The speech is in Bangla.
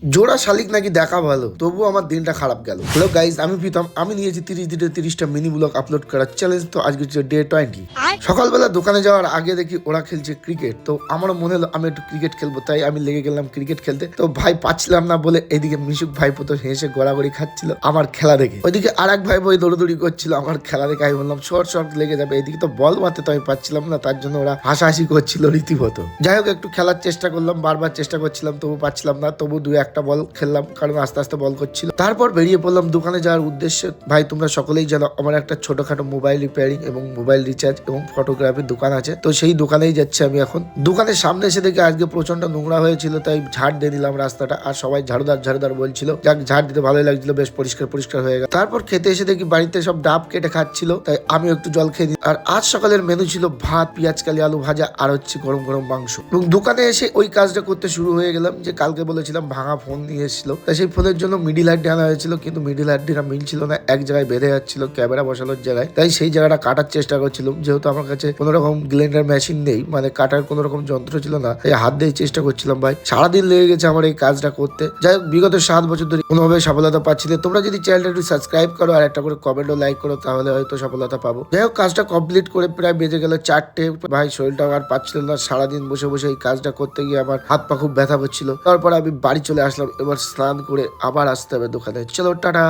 জোড়া শালিক নাকি দেখা ভালো, তবুও আমার দিনটা খারাপ গেল। হ্যালো গাইজ, আমি প্রীতম। আমি নিয়েছি 30 দিনে 30টা মিনি ব্লগ আপলোড করার চ্যালেঞ্জ। তো আজকে হচ্ছে ডে 20। সকালবেলা দোকানে যাওয়ার আগে দেখি ওরা খেলছে ক্রিকেট। তো আমারও মনে হলো আমি একটু ক্রিকেট খেলবো, তাই আমি লেগে গেলাম ক্রিকেট খেলতে। তো ভাই পাচ্ছিলাম না বলে এদিকে মিশুক ভাই তো হেসে গড়াগড়ি খাচ্ছিল আমার খেলা দেখে। ওইদিকে আর এক ভাই বই দৌড়দৌড়ি করছিল আমার খেলা দেখে। আমি বললাম শর্ট লেগে যাবে। এদিকে তো বল মারতে তো আমি পাচ্ছিলাম না, তার জন্য ওরা হাসাহাসি করছিল রীতিমতো। যাই হোক, একটু খেলার চেষ্টা করলাম, বারবার চেষ্টা করছিলাম, তবু পাচ্ছিলাম না। তবু 2-1টা বল খেললাম, কারণ আস্তে আস্তে বল করছিল। তারপর বেরিয়ে পড়লাম দোকানে যাওয়ার উদ্দেশ্যে। ভাই তোমরা সকলেই জানো আমার একটা ছোটখাটো মোবাইল রিপেয়ারিং এবং মোবাইল রিচার্জ এবং ফটোগ্রাফির দোকান আছে। তো সেই দোকানেই যাচ্ছি আমি এখন। দোকানের সামনে এসে দেখি আজকে প্রচন্ড নোংরা হয়েছিল, তাই ঝাড় দিয়ে দিলাম রাস্তাটা। আর সবাই ঝাড়ুদার বলছিল, যাক ঝাড় দিতে ভালোই লাগছিল, বেশ পরিষ্কার হয়ে গেল। তারপর খেতে এসে দেখি বাড়িতে সব ডাব কেটে খাচ্ছিল, তাই আমি একটু জল খেয়ে দিই। আর আজ সকালের মেনু ছিল ভাত, পেঁয়াজ কালি, আলু ভাজা আর হচ্ছে গরম গরম মাংস। এবং দোকানে এসে ওই কাজটা করতে শুরু হয়ে গেলাম, যে কালকে বলেছিলাম ভাঙা ফোন নিয়ে এসেছিল। তাই সেই ফোনের জন্য মিডিল হাড্ডি আনা হয়েছিল, কিন্তু মিডিল হাড্ডিটা মিলছিল না, এক জায়গায় বেঁধে যাচ্ছিল ক্যামেরা বসানোর জায়গায়। তাই সেই জায়গাটা কাটার চেষ্টা করছিলাম, যেহেতু আমার কাছে কোনো রকম গ্লেন্ডার মেশিন নেই, মানে কাটার কোনো রকম যন্ত্র ছিল না, তাই হাত দিয়ে চেষ্টা করছিলাম। ভাই সারাদিন লেগে গেছে আমার এই কাজটা করতে। যাই হোক, বিগত 7 বছর ধরে কোনোভাবে সফলতা পাচ্ছি না। তোমরা যদি চ্যানেলটা একটু সাবস্ক্রাইব করো আর একটা করে কমেন্ট ও লাইক করো, তাহলে হয়তো সফলতা পাবো। যাই হোক, কাজটা কমপ্লিট করে প্রায় বেজে গেল 4টে। ভাই শরীরটা আর পাচ্ছিল না, সারাদিন বসে বসে এই কাজটা করতে গিয়ে আমার হাত পা খুব ব্যথা করছিল। তারপর আমি বাড়ি চলে আসলাম। এবার স্নান করে আবার আসতে হবে দোকানে। চলো টাটা।